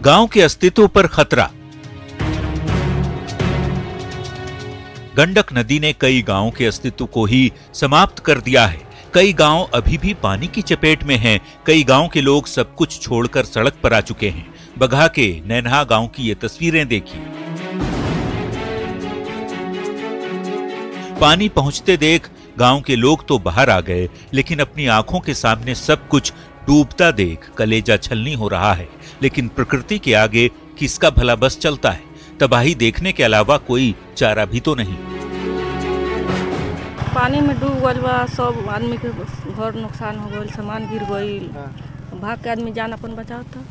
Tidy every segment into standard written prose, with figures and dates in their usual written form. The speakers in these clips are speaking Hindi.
गांव के अस्तित्व पर खतरा। गंडक नदी ने कई गांवों के अस्तित्व को ही समाप्त कर दिया है। कई गांव अभी भी पानी की चपेट में हैं। कई गांव के लोग सब कुछ छोड़कर सड़क पर आ चुके हैं। बगहा के नैनहा गांव की ये तस्वीरें देखिए। पानी पहुंचते देख गांव के लोग तो बाहर आ गए, लेकिन अपनी आंखों के सामने सब कुछ डूबता देख कलेजा छलनी हो रहा है। लेकिन प्रकृति के आगे किसका भला बस चलता है। तबाही देखने के अलावा कोई चारा भी तो नहीं। पानी में डूब गल बा, सब आदमी के घर नुकसान हो गई, सामान गिर गई, भाग के आदमी जान अपन बचाव था।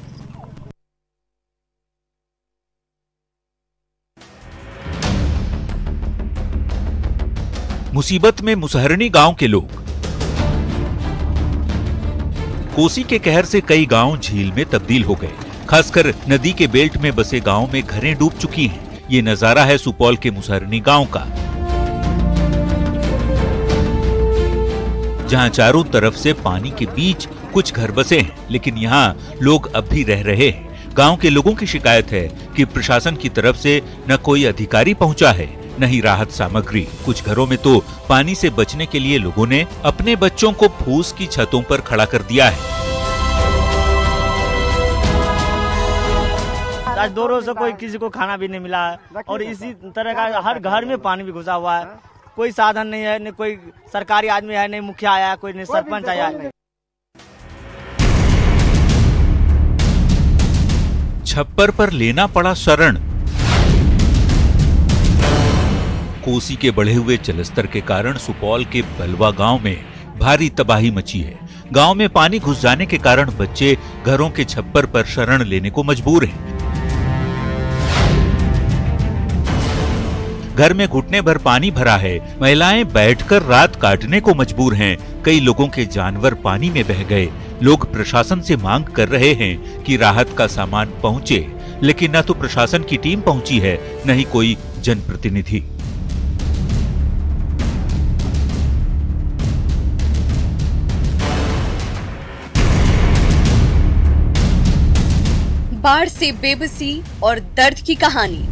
मुसीबत में मुसहरनी गांव के लोग। कोसी के कहर से कई गांव झील में तब्दील हो गए। खासकर नदी के बेल्ट में बसे गांव में घरें डूब चुकी हैं। ये नजारा है सुपौल के मुसहरनी गांव का, जहां चारों तरफ से पानी के बीच कुछ घर बसे हैं, लेकिन यहां लोग अब भी रह रहे हैं। गांव के लोगों की शिकायत है कि प्रशासन की तरफ से न कोई अधिकारी पहुंचा है, न ही राहत सामग्री। कुछ घरों में तो पानी से बचने के लिए लोगों ने अपने बच्चों को फूस की छतों पर खड़ा कर दिया है। आज 2 रोज से कोई किसी को खाना भी नहीं मिला है और इसी तरह का हर घर में पानी भी घुसा हुआ है। कोई साधन नहीं है, न कोई सरकारी आदमी है, नहीं मुखिया आया, कोई नहीं सरपंच आया। छप्पर पर लेना पड़ा शरण। कोसी के बढ़े हुए जलस्तर के कारण सुपौल के बलवा गांव में भारी तबाही मची है। गांव में पानी घुस जाने के कारण बच्चे घरों के छप्पर पर शरण लेने को मजबूर हैं। घर में घुटने भर पानी भरा है। महिलाएं बैठकर रात काटने को मजबूर हैं। कई लोगों के जानवर पानी में बह गए। लोग प्रशासन से मांग कर रहे हैं कि राहत का सामान पहुंचे, लेकिन न तो प्रशासन की टीम पहुंची है, न ही कोई जनप्रतिनिधि। बाढ़ से बेबसी और दर्द की कहानी।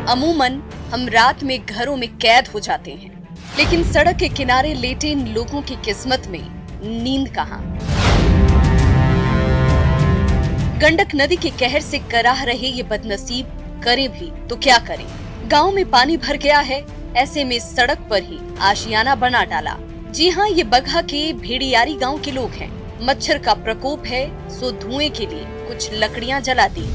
अमूमन हम रात में घरों में कैद हो जाते हैं, लेकिन सड़क के किनारे लेटे इन लोगों की किस्मत में नींद कहां। गंडक नदी के कहर से कराह रहे ये बदनसीब करें भी तो क्या करें। गांव में पानी भर गया है, ऐसे में सड़क पर ही आशियाना बना डाला। जी हाँ, ये बगहा के भेड़ियारी गांव के लोग हैं। मच्छर का प्रकोप है, सो धुएं के लिए कुछ लकड़ियां जला दी।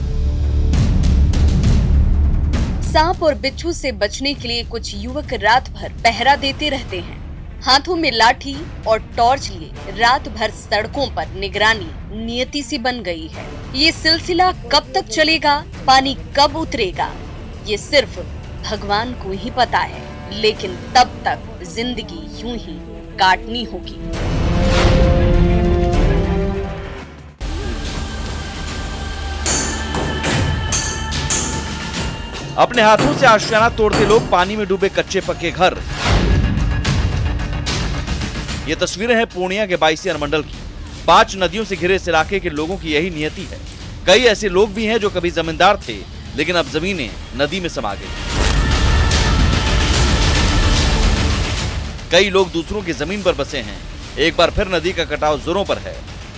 सांप और बिच्छू से बचने के लिए कुछ युवक रात भर पहरा देते रहते हैं। हाथों में लाठी और टॉर्च लिए रात भर सड़कों पर निगरानी नियति सी बन गई है। ये सिलसिला कब तक चलेगा, पानी कब उतरेगा, ये सिर्फ भगवान को ही पता है। लेकिन तब तक जिंदगी यूं ही काटनी होगी। अपने हाथों से आशियाना तोड़ते लोग, पानी में डूबे कच्चे पक्के घर। ये तस्वीरें हैं पूर्णिया के 22 अनुमंडल की। 5 नदियों से घिरे इस इलाके के लोगों की यही नियति है। कई ऐसे लोग भी हैं जो कभी जमींदार थे, लेकिन अब जमीनें नदी में समा गई। कई लोग दूसरों की जमीन पर बसे हैं। एक बार फिर नदी का कटाव जोरों पर है।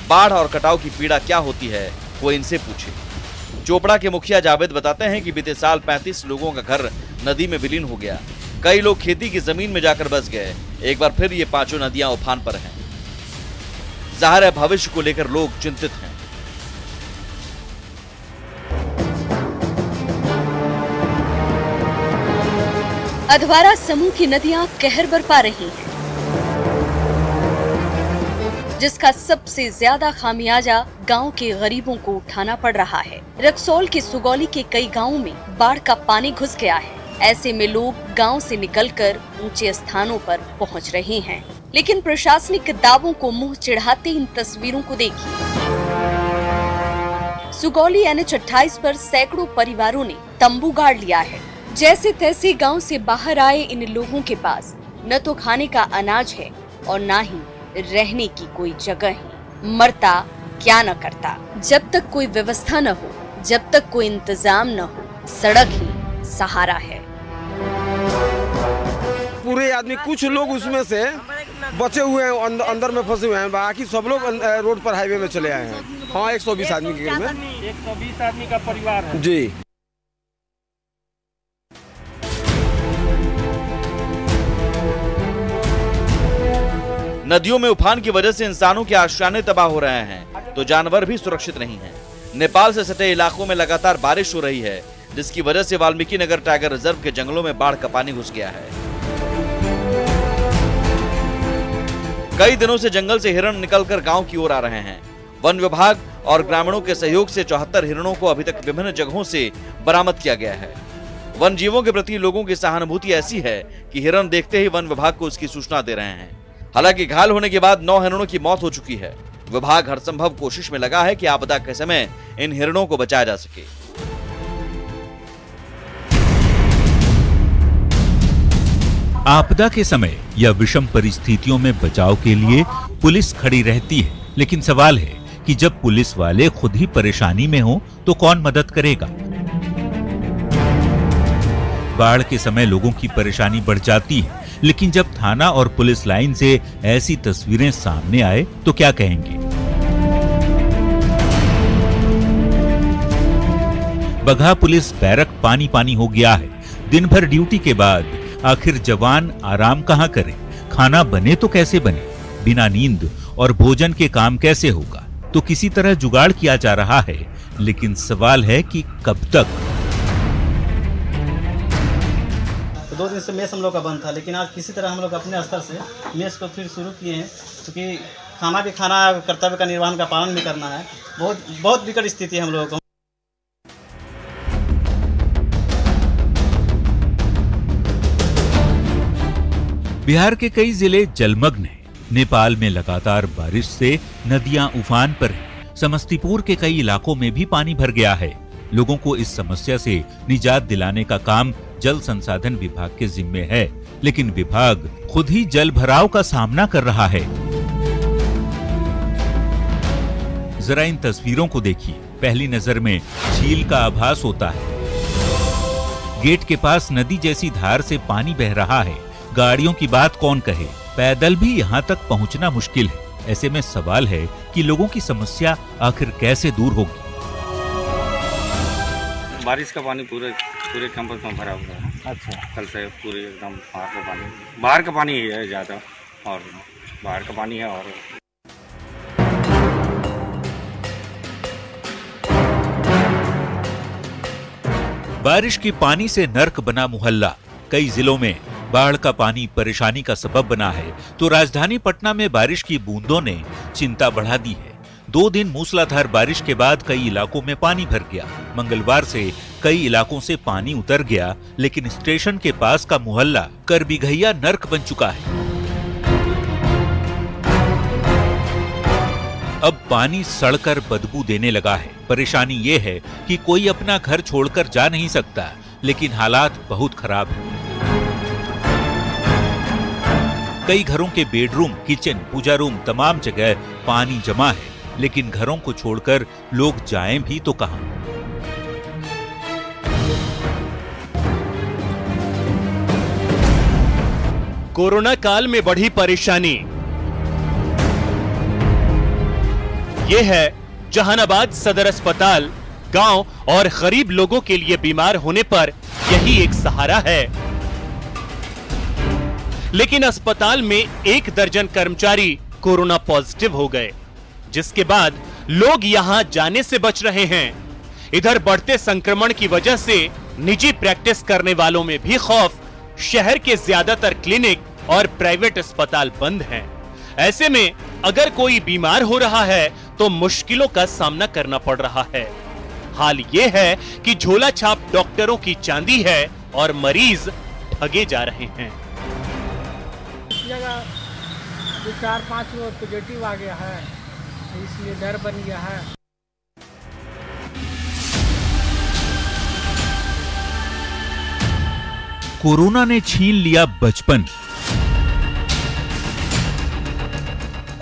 बाढ़ और कटाव की पीड़ा क्या होती है, वो इनसे पूछे। चोपड़ा के मुखिया जावेद बताते हैं कि बीते साल 35 लोगों का घर नदी में विलीन हो गया। कई लोग खेती की जमीन में जाकर बस गए। एक बार फिर ये 5 नदियां उफान पर हैं। जाहिर है भविष्य को लेकर लोग चिंतित हैं। अधवारा समूह की नदियां कहर बरपा रही हैं, जिसका सबसे ज्यादा खामियाजा गांव के गरीबों को उठाना पड़ रहा है। रक्सौल के सुगौली के कई गांवों में बाढ़ का पानी घुस गया है। ऐसे में लोग गांव से निकलकर ऊंचे स्थानों पर पहुंच रहे हैं, लेकिन प्रशासनिक दावों को मुंह चिढ़ाते इन तस्वीरों को देखिए। सुगौली NH 28 पर सैकड़ों परिवारों ने तंबू गाड़ लिया है। जैसे तैसे गांव से बाहर आए इन लोगों के पास न तो खाने का अनाज है और न ही रहने की कोई जगह है। मरता क्या न करता। जब तक कोई व्यवस्था न हो, जब तक कोई इंतजाम न हो, सड़क ही सहारा है। पूरे आदमी, कुछ लोग उसमें से बचे हुए हैं, अंदर में फंसे हुए हैं, बाकी सब लोग रोड पर हाईवे में चले आए हैं। हाँ, 120 आदमी के में 120 आदमी का परिवार है जी। नदियों में उफान की वजह से इंसानों के आशियाने तबाह हो रहे हैं तो जानवर भी सुरक्षित नहीं हैं। नेपाल से सटे इलाकों में लगातार बारिश हो रही है, जिसकी वजह से वाल्मीकि नगर टाइगर रिजर्व के जंगलों में बाढ़ का पानी घुस गया है। कई दिनों से जंगल से हिरण निकलकर गांव की ओर आ रहे हैं। वन विभाग और ग्रामीणों के सहयोग से 74 हिरणों को अभी तक विभिन्न जगहों से बरामद किया गया है। वन जीवों के प्रति लोगों की सहानुभूति ऐसी है कि हिरण देखते ही वन विभाग को इसकी सूचना दे रहे हैं। हालांकि घायल होने के बाद 9 हिरणों की मौत हो चुकी है। विभाग हर संभव कोशिश में लगा है कि आपदा के समय इन हिरणों को बचाया जा सके। आपदा के समय या विषम परिस्थितियों में बचाव के लिए पुलिस खड़ी रहती है, लेकिन सवाल है कि जब पुलिस वाले खुद ही परेशानी में हो तो कौन मदद करेगा। बाढ़ के समय लोगों की परेशानी बढ़ जाती है, लेकिन जब थाना और पुलिस लाइन से ऐसी तस्वीरें सामने आए तो क्या कहेंगे। बगहा पुलिस बैरक पानी पानी हो गया है। दिन भर ड्यूटी के बाद आखिर जवान आराम कहां करें। खाना बने तो कैसे बने, बिना नींद और भोजन के काम कैसे होगा। तो किसी तरह जुगाड़ किया जा रहा है, लेकिन सवाल है कि कब तक। तो 2 दिन से मेस हम लोग का बंद था, लेकिन आज किसी तरह हम लोग अपने स्तर से मेस को फिर शुरू किए हैं, क्योंकि खाना कर्तव्य का निर्वहन का पालन भी करना है। बहुत विकट स्थिति है हम लोगों को। बिहार के कई जिले जलमग्न हैं। नेपाल में लगातार बारिश से नदियां उफान पर हैं। समस्तीपुर के कई इलाकों में भी पानी भर गया है। लोगों को इस समस्या से निजात दिलाने का काम जल संसाधन विभाग के जिम्मे है, लेकिन विभाग खुद ही जल भराव का सामना कर रहा है। जरा इन तस्वीरों को देखिए। पहली नजर में झील का आभास होता है। गेट के पास नदी जैसी धार से पानी बह रहा है। गाड़ियों की बात कौन कहे, पैदल भी यहाँ तक पहुँचना मुश्किल है। ऐसे में सवाल है कि लोगों की समस्या आखिर कैसे दूर होगी। बारिश का पानी पूरे कैंपस में भरा हुआ है। अच्छा, कल से पूरे एकदम बाहर का पानी ही है ज़्यादा, और बाहर का पानी है। और बारिश के पानी से नर्क बना मुहल्ला। कई जिलों में बाढ़ का पानी परेशानी का सबब बना है, तो राजधानी पटना में बारिश की बूंदों ने चिंता बढ़ा दी है। 2 दिन मूसलाधार बारिश के बाद कई इलाकों में पानी भर गया। मंगलवार से कई इलाकों से पानी उतर गया, लेकिन स्टेशन के पास का मुहल्ला करबिघैया नर्क बन चुका है। अब पानी सड़कर बदबू देने लगा है। परेशानी ये है कि कोई अपना घर छोड़कर जा नहीं सकता, लेकिन हालात बहुत खराब है। कई घरों के बेडरूम, किचन, पूजा रूम, तमाम जगह पानी जमा है, लेकिन घरों को छोड़कर लोग जाएं भी तो कहां। कोरोना काल में बढ़ी परेशानी ये है जहानाबाद सदर अस्पताल। गांव और गरीब लोगों के लिए बीमार होने पर यही एक सहारा है, लेकिन अस्पताल में 1 दर्जन कर्मचारी कोरोना पॉजिटिव हो गए, जिसके बाद लोग यहां जाने से बच रहे हैं। इधर बढ़ते संक्रमण की वजह से निजी प्रैक्टिस करने वालों में भी खौफ। शहर के ज्यादातर क्लिनिक और प्राइवेट अस्पताल बंद हैं। ऐसे में अगर कोई बीमार हो रहा है तो मुश्किलों का सामना करना पड़ रहा है। हाल ये है कि झोला छाप डॉक्टरों की चांदी है और मरीज ठगे जा रहे हैं। जगह 4-5 लोग पॉजिटिव आ गया है, इसलिए डर बन गया है। कोरोना ने छीन लिया बचपन।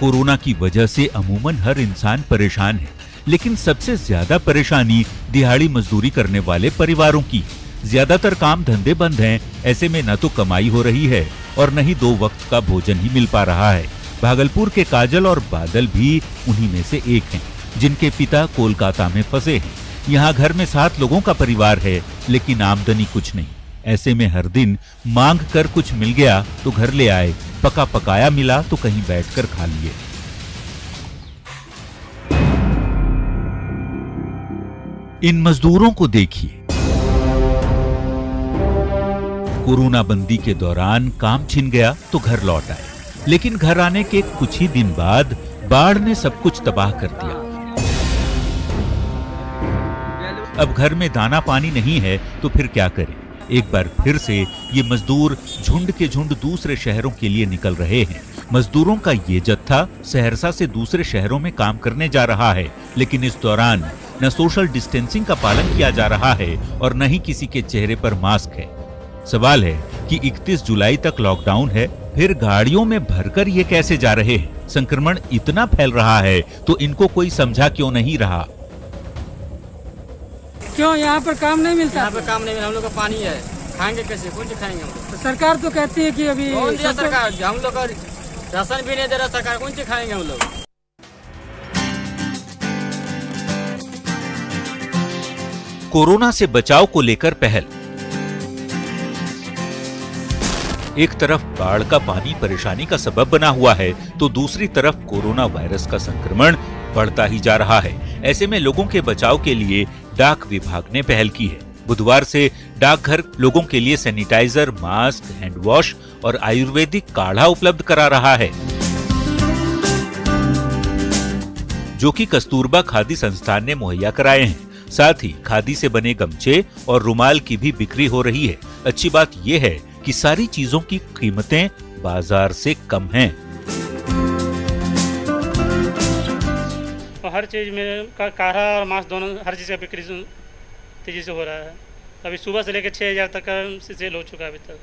कोरोना की वजह से अमूमन हर इंसान परेशान है, लेकिन सबसे ज्यादा परेशानी दिहाड़ी मजदूरी करने वाले परिवारों की। ज्यादातर काम धंधे बंद हैं, ऐसे में न तो कमाई हो रही है और न ही 2 वक्त का भोजन ही मिल पा रहा है। भागलपुर के काजल और बादल भी उन्हीं में से एक हैं, जिनके पिता कोलकाता में फंसे हैं। यहाँ घर में 7 लोगों का परिवार है, लेकिन आमदनी कुछ नहीं। ऐसे में हर दिन मांग कर कुछ मिल गया तो घर ले आए, पका पकाया मिला तो कहीं बैठकर खा लिए। इन मजदूरों को देखिए, कोरोना बंदी के दौरान काम छिन गया तो घर लौट आए, लेकिन घर आने के कुछ ही दिन बाद बाढ़ ने सब कुछ तबाह कर दिया। अब घर में दाना पानी नहीं है तो फिर क्या करें? एक बार फिर से ये मजदूर झुंड के झुंड दूसरे शहरों के लिए निकल रहे हैं। मजदूरों का ये जत्था सहरसा से दूसरे शहरों में काम करने जा रहा है, लेकिन इस दौरान न सोशल डिस्टेंसिंग का पालन किया जा रहा है और न ही किसी के चेहरे पर मास्क है। सवाल है कि 31 जुलाई तक लॉकडाउन है, फिर गाड़ियों में भरकर ये कैसे जा रहे हैं? संक्रमण इतना फैल रहा है तो इनको कोई समझा क्यों नहीं रहा? क्यों यहाँ पर काम नहीं मिलता? यहाँ पर काम नहीं मिलता, हम लोग का पानी है, खाएंगे कैसे? कौन सी खाएंगे हम लोग? तो सरकार तो कहती है कि अभी कौन दिया सरकार? हम लोग का राशन भी नहीं दे रहा सरकार, कौन सी खाएंगे हम लोग? कोरोना से बचाव को लेकर पहल। एक तरफ बाढ़ का पानी परेशानी का सबब बना हुआ है तो दूसरी तरफ कोरोना वायरस का संक्रमण बढ़ता ही जा रहा है। ऐसे में लोगों के बचाव के लिए डाक विभाग ने पहल की है। बुधवार से डाकघर लोगों के लिए सैनिटाइजर, मास्क, हैंड वॉश और आयुर्वेदिक काढ़ा उपलब्ध करा रहा है, जो कि कस्तूरबा खादी संस्थान ने मुहैया कराए हैं। साथ ही खादी से बने गमछे और रुमाल की भी बिक्री हो रही है। अच्छी बात यह है कि सारी चीजों की कीमतें बाजार से कम हैं। हर चीज में काढ़ा और मांस दोनों, हर चीज का बिक्री तेजी से हो रहा है। अभी सुबह से लेकर 6000 तक का सेल हो चुका है अभी तक।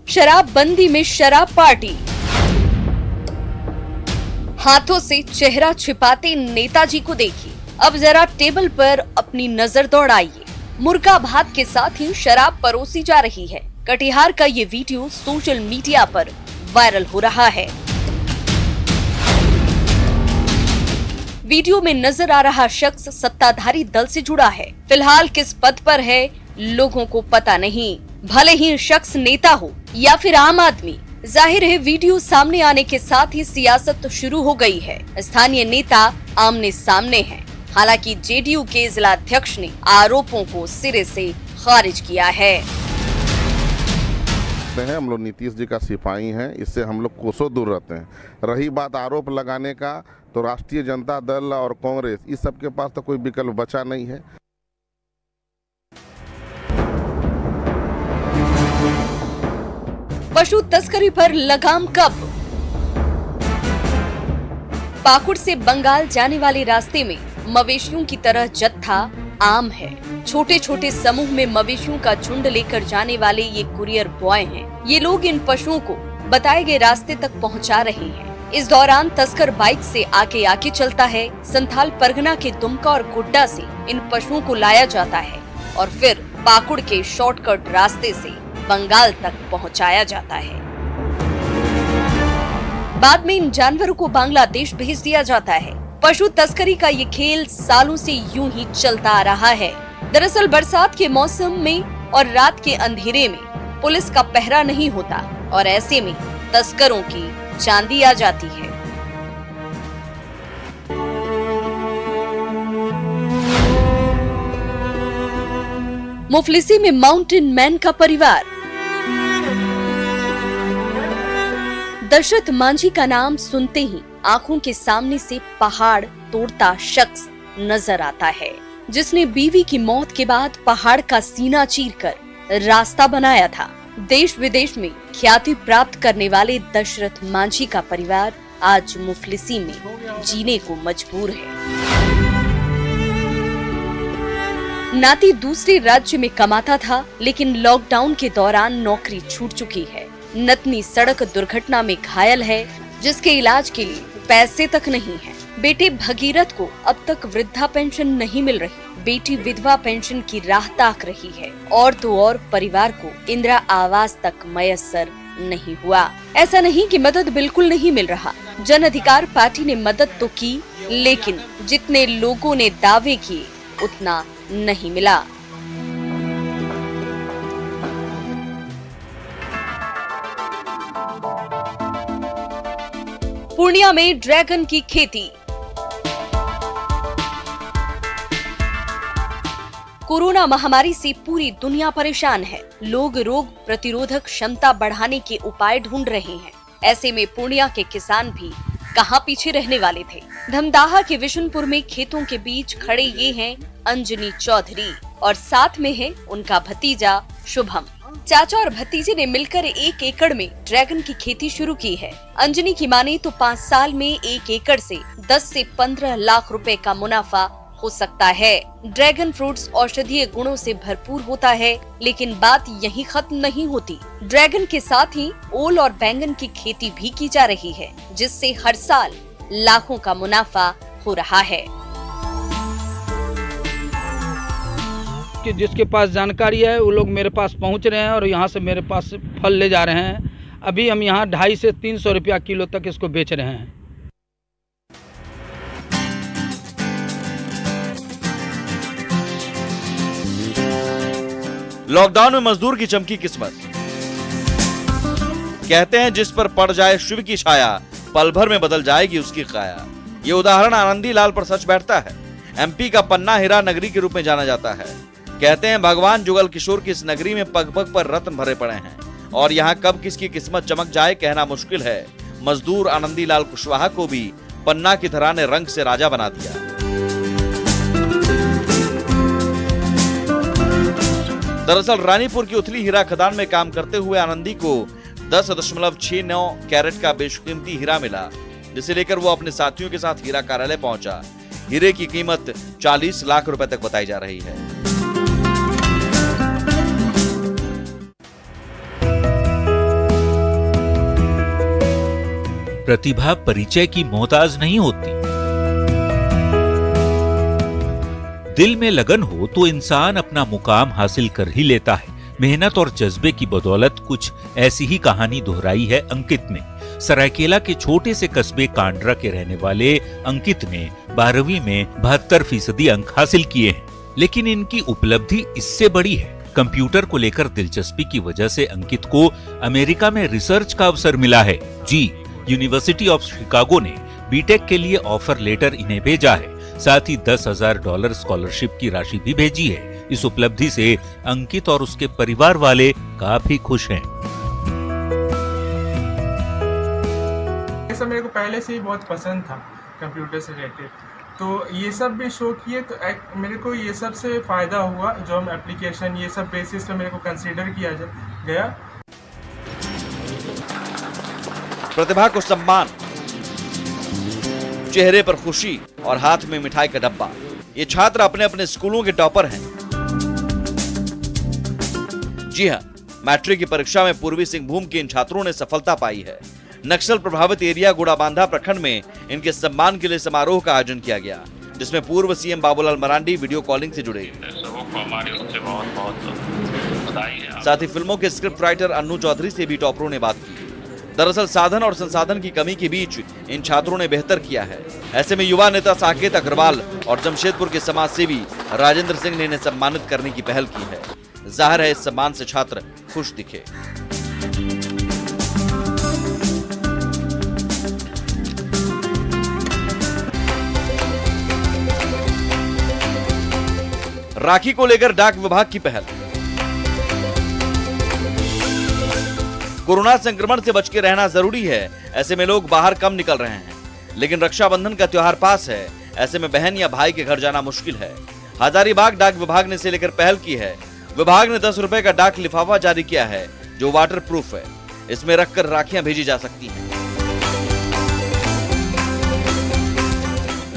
शराबबंदी में शराब पार्टी, हाथों से चेहरा छिपाते नेताजी को देखिए। अब जरा टेबल पर अपनी नजर दौड़ाइए। मुर्गा भात के साथ ही शराब परोसी जा रही है। कटिहार का ये वीडियो सोशल मीडिया पर वायरल हो रहा है। वीडियो में नजर आ रहा शख्स सत्ताधारी दल से जुड़ा है। फिलहाल किस पद पर है लोगों को पता नहीं, भले ही शख्स नेता हो या फिर आम आदमी। जाहिर है वीडियो सामने आने के साथ ही सियासत शुरू हो गई है। स्थानीय नेता आमने सामने हैं। हालांकि जेडीयू के जिला अध्यक्ष ने आरोपों को सिरे से खारिज किया है। हम लोग नीतीश जी का सिपाही हैं, इससे हम लोग कोसों दूर रहते हैं। रही बात आरोप लगाने का, तो राष्ट्रीय जनता दल और कांग्रेस इस सब के पास तो कोई विकल्प बचा नहीं है। पशु तस्करी पर लगाम कब? पाकुड़ से बंगाल जाने वाले रास्ते में मवेशियों की तरह जत्था आम है। छोटे छोटे समूह में मवेशियों का झुंड लेकर जाने वाले ये कुरियर बॉय हैं। ये लोग इन पशुओं को बताए गए रास्ते तक पहुंचा रहे हैं। इस दौरान तस्कर बाइक से आगे आगे चलता है। संथाल परगना के दुमका और गोड्डा से इन पशुओं को लाया जाता है और फिर पाकुड़ के शॉर्टकट रास्ते से बंगाल तक पहुंचाया जाता है। बाद में इन जानवरों को बांग्लादेश भेज दिया जाता है। पशु तस्करी का ये खेल सालों से यूं ही चलता आ रहा है। दरअसल बरसात के मौसम में और रात के अंधेरे में पुलिस का पहरा नहीं होता और ऐसे में तस्करों की चांदी आ जाती है। मुफलिसी में माउंटेन मैन का परिवार। दशरथ मांझी का नाम सुनते ही आंखों के सामने से पहाड़ तोड़ता शख्स नजर आता है, जिसने बीवी की मौत के बाद पहाड़ का सीना चीरकर रास्ता बनाया था। देश विदेश में ख्याति प्राप्त करने वाले दशरथ मांझी का परिवार आज मुफलिसी में जीने को मजबूर है। नाती दूसरे राज्य में कमाता था, लेकिन लॉकडाउन के दौरान नौकरी छूट चुकी है। नतनी सड़क दुर्घटना में घायल है, जिसके इलाज के लिए पैसे तक नहीं है। बेटे भगीरथ को अब तक वृद्धा पेंशन नहीं मिल रही। बेटी विधवा पेंशन की राह ताक रही है, और तो और परिवार को इंदिरा आवास तक मयस्सर नहीं हुआ। ऐसा नहीं कि मदद बिल्कुल नहीं मिल रहा। जन अधिकार पार्टी ने मदद तो की, लेकिन जितने लोगों ने दावे किए उतना नहीं मिला। पूर्णिया में ड्रैगन की खेती। कोरोना महामारी से पूरी दुनिया परेशान है। लोग रोग प्रतिरोधक क्षमता बढ़ाने के उपाय ढूंढ रहे हैं। ऐसे में पूर्णिया के किसान भी कहां पीछे रहने वाले थे। धमदाहा के विशुनपुर में खेतों के बीच खड़े ये हैं अंजनी चौधरी, और साथ में है उनका भतीजा शुभम। चाचा और भतीजे ने मिलकर 1 एकड़ में ड्रैगन की खेती शुरू की है। अंजनी की माने तो 5 साल में 1 एकड़ से 10 से 15 लाख रुपए का मुनाफा हो सकता है। ड्रैगन फ्रूट्स औषधीय गुणों से भरपूर होता है, लेकिन बात यहीं खत्म नहीं होती। ड्रैगन के साथ ही ओल और बैंगन की खेती भी की जा रही है, जिससे हर साल लाखों का मुनाफा हो रहा है। कि जिसके पास जानकारी है वो लोग मेरे पास पहुंच रहे हैं और यहाँ से मेरे पास फल ले जा रहे हैं। अभी हम यहाँ 250 से 300 रुपया किलो तक इसको बेच रहे हैं। लॉकडाउन में मजदूर की चमकी किस्मत। कहते हैं जिस पर पड़ जाए शिव की छाया, पल भर में बदल जाएगी उसकी काया। ये उदाहरण आनंदी लाल पर सच बैठता है। एमपी का पन्ना हीरा नगरी के रूप में जाना जाता है। कहते हैं भगवान जुगल किशोर की इस नगरी में पग पग पर रत्न भरे पड़े हैं, और यहाँ कब किसकी किस्मत चमक जाए कहना मुश्किल है। मजदूर आनंदी लाल कुशवाहा को भी पन्ना की धरा ने रंग से राजा बना दिया। दरअसल रानीपुर की उथली हीरा खदान में काम करते हुए आनंदी को 10.69 कैरेट का बेशकीमती हीरा मिला, जिसे लेकर वो अपने साथियों के साथ हीरा कार्यालय पहुंचा। हीरे की कीमत 40 लाख रुपए तक बताई जा रही है। प्रतिभा परिचय की मोहताज नहीं होती। दिल में लगन हो तो इंसान अपना मुकाम हासिल कर ही लेता है। मेहनत और जज्बे की बदौलत कुछ ऐसी ही कहानी दोहराई है अंकित ने। सरायकेला के छोटे से कस्बे कांड्रा के रहने वाले अंकित ने 12वीं में 72% अंक हासिल किए हैं, लेकिन इनकी उपलब्धि इससे बड़ी है। कंप्यूटर को लेकर दिलचस्पी की वजह से अंकित को अमेरिका में रिसर्च का अवसर मिला है। जी, यूनिवर्सिटी ऑफ शिकागो ने बीटेक के लिए ऑफर लेटर इन्हें भेजा है। साथ ही $10,000 स्कॉलरशिप की राशि भी भेजी है। इस उपलब्धि से अंकित और उसके परिवार वाले काफी खुश हैं। ये सब मेरे को पहले से ही बहुत पसंद था, कंप्यूटर से रिलेटेड। तो ये सब भी शो किए तो मेरे को ये सब से फायदा हुआ। जो हम एप्लीकेशन ये सब बेसिस पे मेरे को कंसीडर किया गया। प्रतिभा को सम्मान, चेहरे पर खुशी और हाथ में मिठाई का डब्बा। ये छात्र अपने अपने स्कूलों के टॉपर हैं। जी हां, मैट्रिक की परीक्षा में पूर्वी सिंहभूम के इन छात्रों ने सफलता पाई है। नक्सल प्रभावित एरिया गुड़ाबांधा प्रखंड में इनके सम्मान के लिए समारोह का आयोजन किया गया, जिसमें पूर्व CM Babulal Marandi video calling से जुड़े। साथ ही फिल्मों के स्क्रिप्ट राइटर अन्नू चौधरी से भी टॉपरों ने बात की। दरअसल साधन और संसाधन की कमी के बीच इन छात्रों ने बेहतर किया है। ऐसे में युवा नेता साकेत अग्रवाल और जमशेदपुर के समाज सेवी राजेंद्र सिंह ने इन्हें सम्मानित करने की पहल की है। जाहिर है इस सम्मान से छात्र खुश दिखे। राखी को लेकर डाक विभाग की पहल। कोरोना संक्रमण से बच के रहना जरूरी है, ऐसे में लोग बाहर कम निकल रहे हैं। लेकिन रक्षाबंधन का त्योहार पास है, ऐसे में बहन या भाई के घर जाना मुश्किल है। हजारीबाग डाक विभाग ने इसे लेकर पहल की है। विभाग ने 10 रुपए का डाक लिफाफा जारी किया है, जो वाटर प्रूफ है। इसमें रखकर राखियां भेजी जा सकती हैं।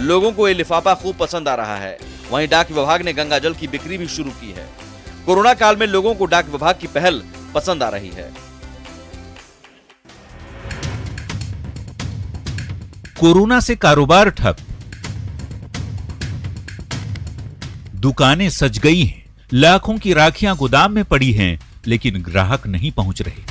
लोगों को ये लिफाफा खूब पसंद आ रहा है। वहीं डाक विभाग ने गंगा जल की बिक्री भी शुरू की है। कोरोना काल में लोगों को डाक विभाग की पहल पसंद आ रही है। कोरोना से कारोबार ठप, दुकानें सज गई हैं, लाखों की राखियां गोदाम में पड़ी हैं, लेकिन ग्राहक नहीं पहुंच रहे।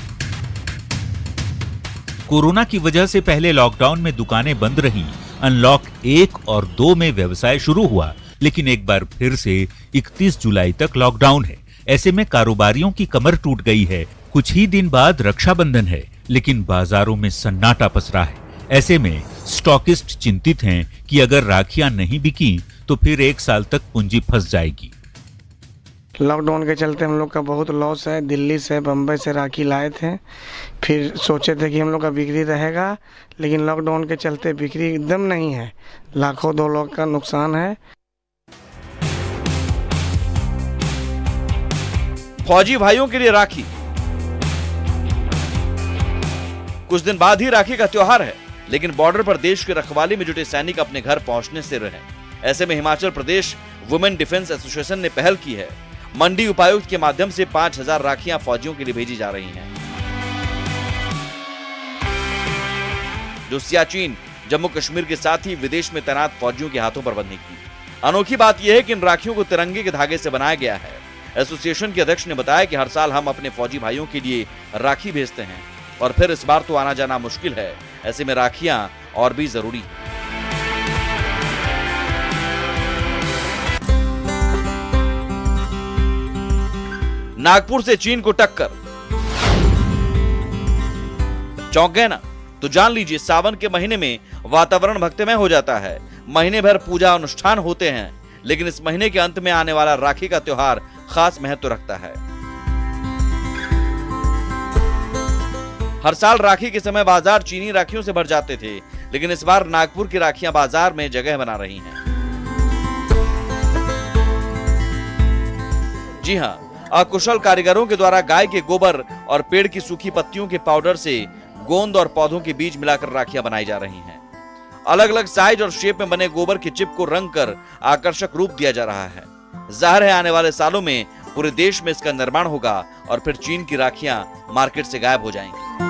कोरोना की वजह से पहले लॉकडाउन में दुकानें बंद रहीं, अनलॉक 1 और 2 में व्यवसाय शुरू हुआ, लेकिन एक बार फिर से 31 जुलाई तक लॉकडाउन है। ऐसे में कारोबारियों की कमर टूट गई है। कुछ ही दिन बाद रक्षाबंधन है, लेकिन बाजारों में सन्नाटा पसरा है। ऐसे में स्टॉकिस्ट चिंतित हैं कि अगर राखियां नहीं बिकी तो फिर 1 साल तक पूंजी फंस जाएगी। लॉकडाउन के चलते हम लोग का बहुत लॉस है। दिल्ली से बम्बई से राखी लाए थे, फिर सोचे थे कि हम लोग का बिक्री रहेगा, लेकिन लॉकडाउन के चलते बिक्री एकदम नहीं है। लाखों 2 लाख का नुकसान है। फौजी भाइयों के लिए राखी, कुछ दिन बाद ही राखी का त्योहार है, लेकिन बॉर्डर पर देश की रखवाली में जुटे सैनिक अपने घर पहुंचने से रहे। ऐसे में Himachal Pradesh women defence association ने पहल की है। मंडी उपायुक्त के माध्यम से 5000 राखियां फौजियों के लिए भेजी जा रही हैं, जो सियाचिन, जम्मू कश्मीर के साथ ही विदेश में तैनात फौजियों के हाथों पर बंधेगी। अनोखी बात यह है कि इन राखियों को तिरंगे के धागे से बनाया गया है। एसोसिएशन के अध्यक्ष ने बताया कि हर साल हम अपने फौजी भाइयों के लिए राखी भेजते हैं, और फिर इस बार तो आना जाना मुश्किल है। ऐसे में राखियां और भी जरूरी है। नागपुर से चीन को टक्कर, चौंक गए ना? तो जान लीजिए, सावन के महीने में वातावरण भक्तिमय हो जाता है। महीने भर पूजा अनुष्ठान होते हैं, लेकिन इस महीने के अंत में आने वाला राखी का त्योहार खास महत्व रखता है। हर साल राखी के समय बाजार चीनी राखियों से भर जाते थे, लेकिन इस बार नागपुर की राखियां बाजार में जगह बना रही हैं। जी हां, अकुशल कारीगरों के द्वारा गाय के गोबर और पेड़ की सूखी पत्तियों के पाउडर से गोंद और पौधों के बीज मिलाकर राखियां बनाई जा रही हैं। अलग अलग साइज और शेप में बने गोबर की चिप को रंग कर आकर्षक रूप दिया जा रहा है। जाहिर है आने वाले सालों में पूरे देश में इसका निर्माण होगा और फिर चीन की राखियां मार्केट से गायब हो जाएंगी।